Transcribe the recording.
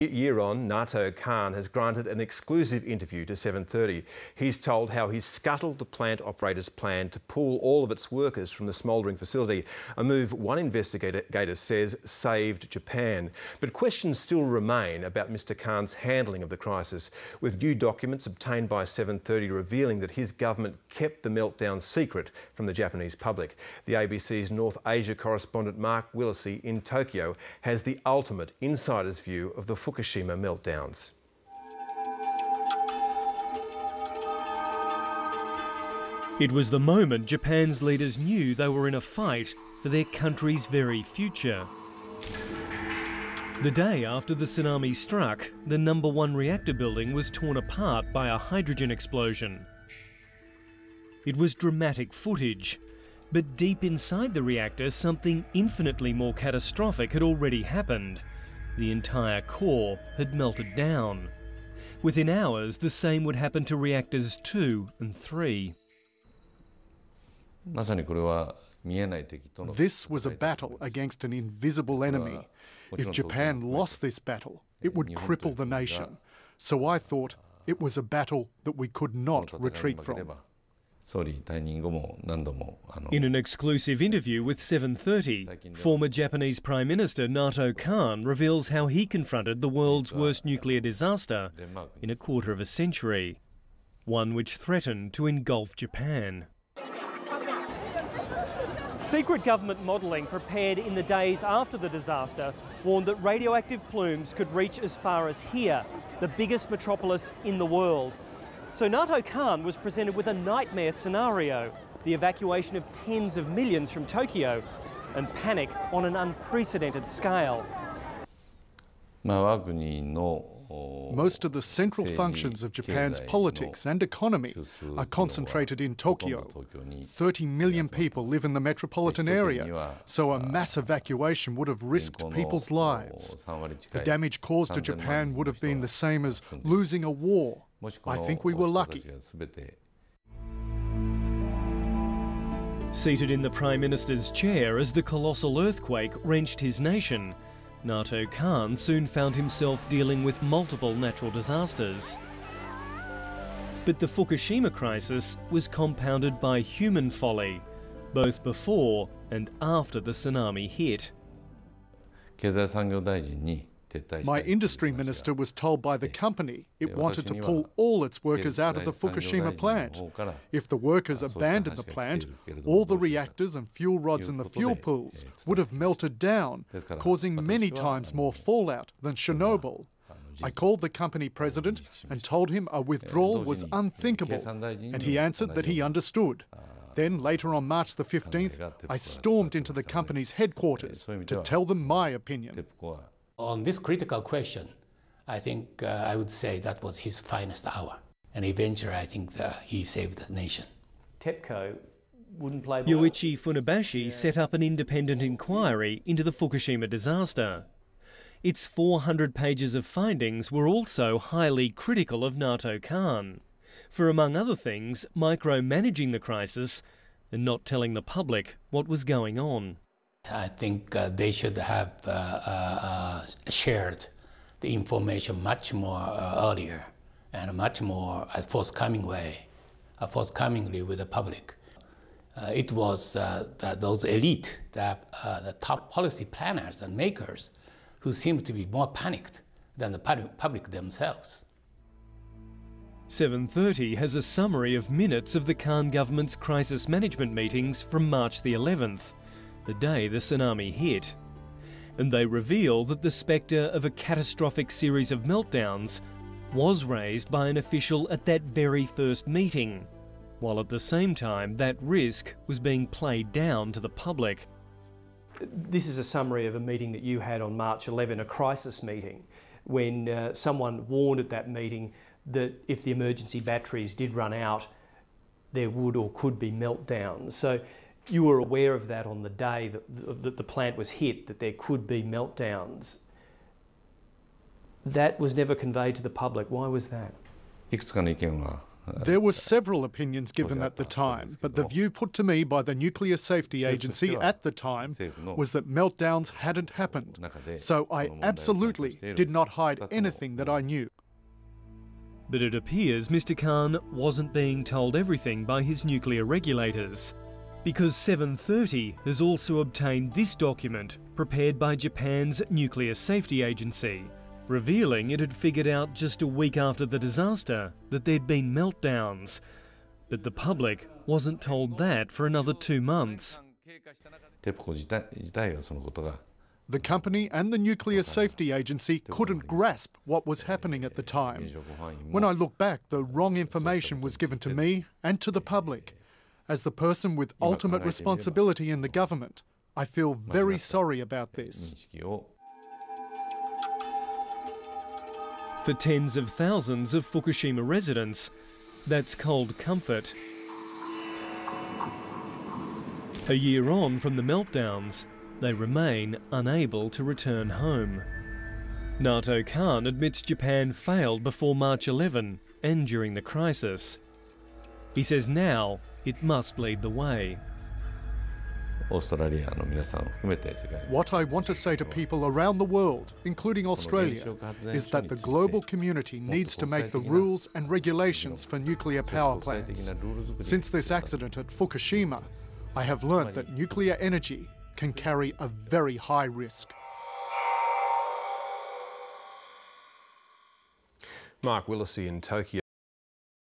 Year on, Naoto Kan has granted an exclusive interview to 7:30. He's told how he scuttled the plant operator's plan to pull all of its workers from the smouldering facility, a move one investigator says saved Japan. But questions still remain about Mr Kan's handling of the crisis, with new documents obtained by 7:30 revealing that his government kept the meltdown secret from the Japanese public. The ABC's North Asia correspondent Mark Willacy in Tokyo has the ultimate insider's view of the Fukushima meltdowns. It was the moment Japan's leaders knew they were in a fight for their country's very future. The day after the tsunami struck, the #1 reactor building was torn apart by a hydrogen explosion. It was dramatic footage, but deep inside the reactor, something infinitely more catastrophic had already happened. The entire core had melted down. Within hours, the same would happen to reactors 2 and 3. This was a battle against an invisible enemy. If Japan lost this battle, it would cripple the nation. So I thought it was a battle that we could not retreat from. In an exclusive interview with 7:30, former Japanese Prime Minister Naoto Kan reveals how he confronted the world's worst nuclear disaster in a quarter of a century, one which threatened to engulf Japan. Secret government modelling prepared in the days after the disaster warned that radioactive plumes could reach as far as here, the biggest metropolis in the world. So Naoto Kan was presented with a nightmare scenario, the evacuation of tens of millions from Tokyo, and panic on an unprecedented scale. Most of the central functions of Japan's politics and economy are concentrated in Tokyo. 30 million people live in the metropolitan area, so a mass evacuation would have risked people's lives. The damage caused to Japan would have been the same as losing a war. I think we were lucky. Seated in the Prime Minister's chair as the colossal earthquake wrenched his nation, Naoto Kan soon found himself dealing with multiple natural disasters. But the Fukushima crisis was compounded by human folly, both before and after the tsunami hit. My industry minister was told by the company it wanted to pull all its workers out of the Fukushima plant. If the workers abandoned the plant, all the reactors and fuel rods in the fuel pools would have melted down, causing many times more fallout than Chernobyl. I called the company president and told him a withdrawal was unthinkable, and he answered that he understood. Then, later on March the 15th, I stormed into the company's headquarters to tell them my opinion. On this critical question, I think I would say that was his finest hour. And eventually, I think that he saved the nation. TEPCO wouldn't play ball. Yoichi Funabashi set up an independent inquiry into the Fukushima disaster. Its 400 pages of findings were also highly critical of Naoto Kan, for among other things, micromanaging the crisis and not telling the public what was going on. I think they should have shared the information much more earlier and much more forthcomingly with the public. It was those elite, the top policy planners and makers who seemed to be more panicked than the public themselves. 7:30 has a summary of minutes of the Kan government's crisis management meetings from March the 11th. The day the tsunami hit. And they reveal that the spectre of a catastrophic series of meltdowns was raised by an official at that very first meeting, while at the same time that risk was being played down to the public. This is a summary of a meeting that you had on March 11, a crisis meeting, when someone warned at that meeting that if the emergency batteries did run out, there would or could be meltdowns. So you were aware of that on the day that the plant was hit, that there could be meltdowns. That was never conveyed to the public. Why was that? There were several opinions given at the time, but the view put to me by the Nuclear Safety Agency at the time was that meltdowns hadn't happened. So I absolutely did not hide anything that I knew. But it appears Mr. Kan wasn't being told everything by his nuclear regulators, because 730 has also obtained this document prepared by Japan's Nuclear Safety Agency, revealing it had figured out just a week after the disaster that there'd been meltdowns. But the public wasn't told that for another 2 months. The company and the Nuclear Safety Agency couldn't grasp what was happening at the time. When I look back, the wrong information was given to me and to the public. As the person with ultimate responsibility in the government, I feel very sorry about this. For tens of thousands of Fukushima residents, that's cold comfort. A year on from the meltdowns, they remain unable to return home. Naoto Kan admits Japan failed before March 11 and during the crisis. He says now it must lead the way. What I want to say to people around the world, including Australia, is that the global community needs to make the rules and regulations for nuclear power plants. Since this accident at Fukushima, I have learnt that nuclear energy can carry a very high risk. Mark Willacy in Tokyo.